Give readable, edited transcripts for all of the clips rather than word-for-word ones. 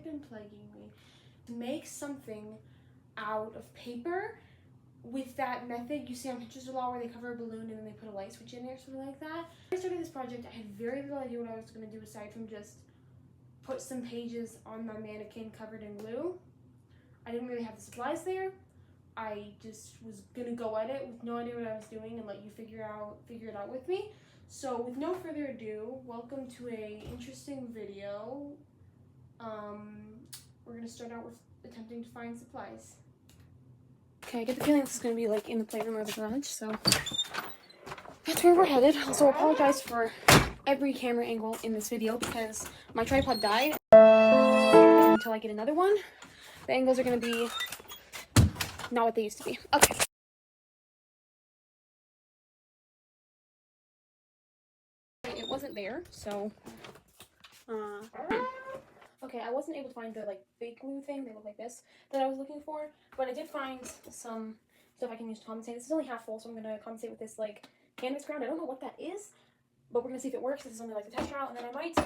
been plaguing me. Make something out of paper with that method you see on pictures a lot where they cover a balloon and then they put a light switch in there, something like that. When I started this project, I had very little idea what I was going to do aside from just put some pages on my mannequin covered in glue. I didn't really have the supplies there. I just was going to go at it with no idea what I was doing and let you figure it out with me. So with no further ado, welcome to a interesting video. We're going to start out with attempting to find supplies. Okay, I get the feeling this is going to be like in the playroom or the garage, so that's where we're headed. Also, apologize for every camera angle in this video because my tripod died. Until I get another one, the angles are going to be not what they used to be. Okay. It wasn't there, so okay, I wasn't able to find the like fake glue thing, they look like this, that I was looking for, but I did find some stuff I can use to compensate. This is only half full, so I'm going to compensate with this like canvas ground. I don't know what that is, but we're going to see if it works. This is only like the test trial, and then I might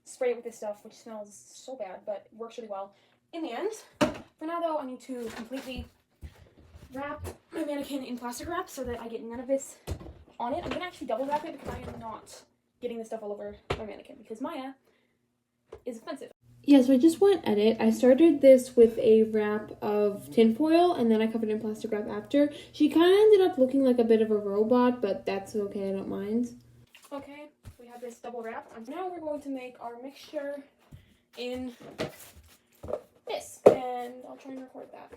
spray it with this stuff, which smells so bad, but works really well in the end. For now though, I need to completely wrap my mannequin in plastic wrap so that I get none of this on it. I'm going to actually double wrap it because I am not getting this stuff all over my mannequin because Maya is expensive. Yeah, so I just went at it. I started this with a wrap of tinfoil, and then I covered it in plastic wrap after. She kind of ended up looking like a bit of a robot, but that's okay, I don't mind. Okay, we have this double wrap. And now we're going to make our mixture in this, and I'll try and record that.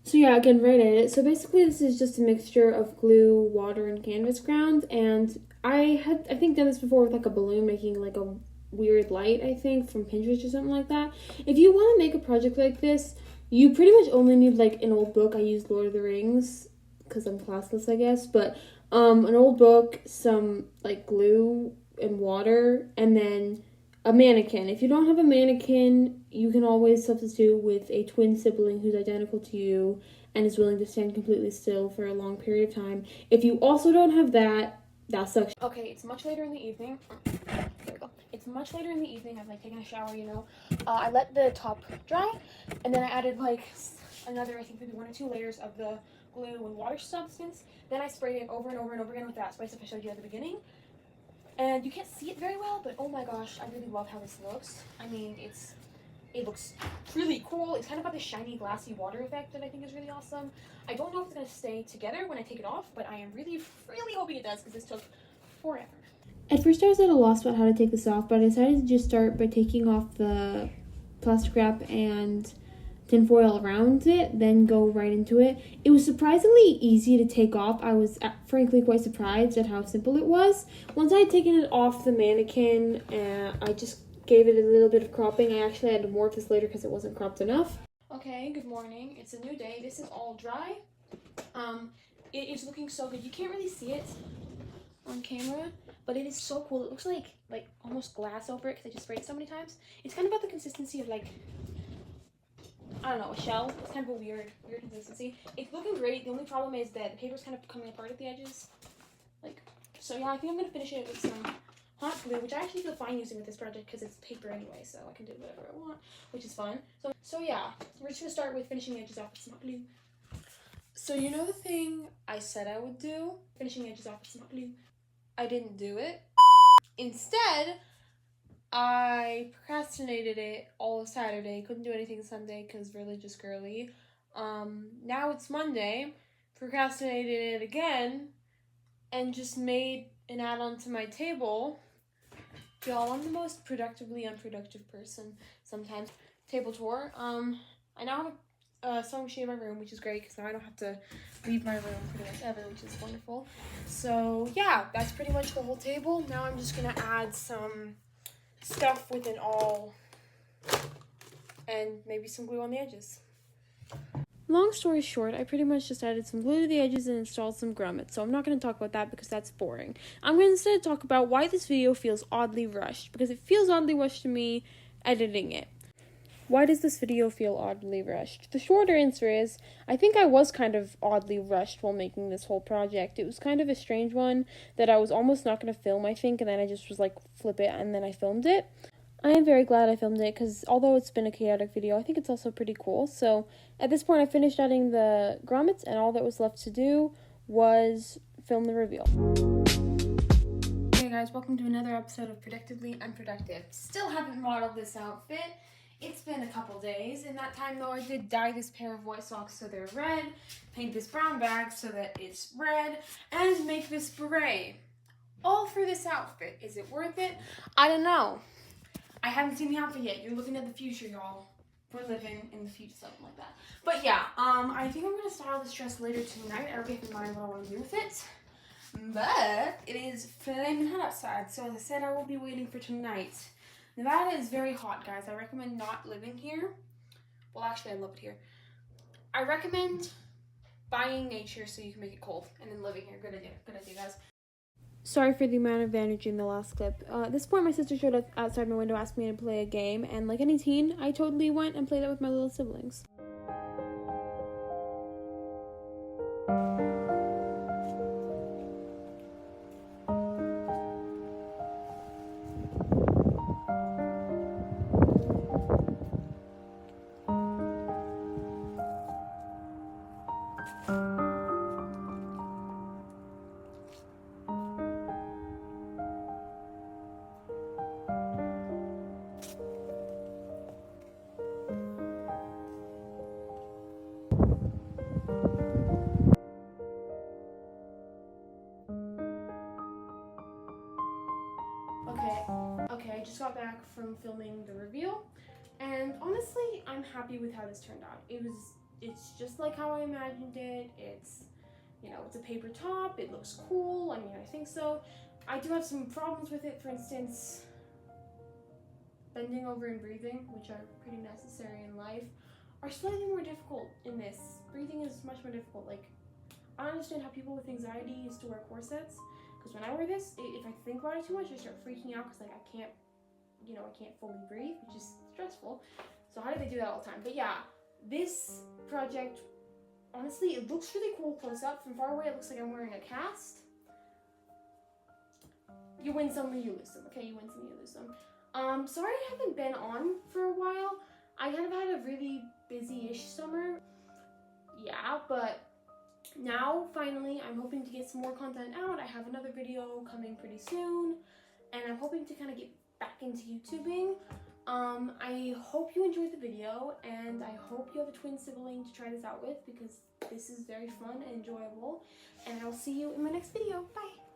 So yeah, again, right at it. So basically this is just a mixture of glue, water, and canvas ground, and I think done this before with like a balloon, making like a weird light, I think, from Pinterest or something like that. If you want to make a project like this, you pretty much only need like an old book. I used Lord of the Rings because I'm classless, I guess, but an old book, some like glue and water, and then a mannequin. If you don't have a mannequin, you can always substitute with a twin sibling who's identical to you and is willing to stand completely still for a long period of time. If you also don't have that, that sucks. Okay, it's much later in the evening. There we go. It's much later in the evening. I've like taken a shower, you know. I let the top dry, and then I added like another, I think maybe 1 or 2 layers of the glue and water substance. Then I sprayed it over and over and over again with that spray stuff I showed you at the beginning. And you can't see it very well, but oh my gosh, I really love how this looks. I mean, it looks really cool. It's kind of got this shiny, glassy water effect that I think is really awesome. I don't know if it's going to stay together when I take it off, but I am really, really hoping it does because this took forever. At first I was at a loss about how to take this off, but I decided to just start by taking off the plastic wrap and tinfoil around it, then go right into it. It was surprisingly easy to take off. I was frankly quite surprised at how simple it was. Once I had taken it off the mannequin, I just gave it a little bit of cropping. I actually had to morph this later because it wasn't cropped enough. Okay, good morning. It's a new day. This is all dry. It is looking so good. You can't really see it on camera, but it is so cool. It looks like almost glass over it because I just sprayed it so many times. It's kind of about the consistency of like, I don't know, a shell. It's kind of a weird consistency. It's looking great. The only problem is that the paper's kind of coming apart at the edges. So yeah, I think I'm going to finish it with some hot glue, which I actually feel fine using with this project because it's paper anyway, so I can do whatever I want, which is fun. So yeah, we're just going to start with finishing the edges off with some hot glue. So you know the thing I said I would do? Finishing the edges off with some hot glue. I didn't do it. Instead, I procrastinated it all of Saturday. Couldn't do anything Sunday because religious girly. Now it's Monday. Procrastinated it again and just made an add-on to my table. Y'all, I'm the most productively unproductive person sometimes. Table tour. I now have a sewing machine in my room, which is great because now I don't have to leave my room pretty much ever, which is wonderful. So yeah, that's pretty much the whole table. Now I'm just gonna add some stuff with an awl and maybe some glue on the edges. Long story short, I pretty much just added some glue to the edges and installed some grommets, so I'm not going to talk about that because that's boring. I'm going to instead talk about why this video feels oddly rushed, because it feels oddly rushed to me editing it. Why does this video feel oddly rushed? The shorter answer is, I think I was kind of oddly rushed while making this whole project. It was kind of a strange one that I was almost not going to film, I think, and then I just was like, flip it, and then I filmed it. I am very glad I filmed it because although it's been a chaotic video, I think it's also pretty cool. So at this point, I finished adding the grommets, and all that was left to do was film the reveal. Hey guys, welcome to another episode of Predictably Unproductive. Still haven't modeled this outfit. It's been a couple days. In that time though, I did dye this pair of white socks so they're red, paint this brown bag so that it's red, and make this beret. All for this outfit. Is it worth it? I don't know. I haven't seen the outfit yet. You're looking at the future, y'all. We're living in the future, something like that. But yeah, I think I'm gonna style this dress later tonight. I already have in mind what I want to do with it. But it is flaming hot outside, so as I said, I will be waiting for tonight. Nevada is very hot, guys. I recommend not living here. Well, actually, I love it here. I recommend buying nature so you can make it cold, and then living here. Good idea, guys. Sorry for the amount of energy in the last clip. At this point, my sister showed up outside my window, asked me to play a game, and like any teen, I totally went and played it with my little siblings. Okay, I just got back from filming the reveal, and honestly, I'm happy with how this turned out. It's just like how I imagined it. It's, you know, it's a paper top, it looks cool, I mean, I think so. I do have some problems with it, for instance, bending over and breathing, which are pretty necessary in life, are slightly more difficult in this. Breathing is much more difficult. Like, I understand how people with anxiety used to wear corsets, because when I wear this, if I think about it too much, I start freaking out because like I can't fully breathe, which is stressful. So how do they do that all the time? But yeah, this project, honestly, it looks really cool close up. From far away, it looks like I'm wearing a cast. You win some, you lose some. Okay, you win some, you lose some. Sorry I haven't been on for a while. I kind of had a really busy-ish summer. Yeah, but now, finally, I'm hoping to get some more content out. I have another video coming pretty soon, and I'm hoping to kind of get back into YouTubing. I hope you enjoyed the video, and I hope you have a twin sibling to try this out with, because this is very fun and enjoyable, and I will see you in my next video. Bye!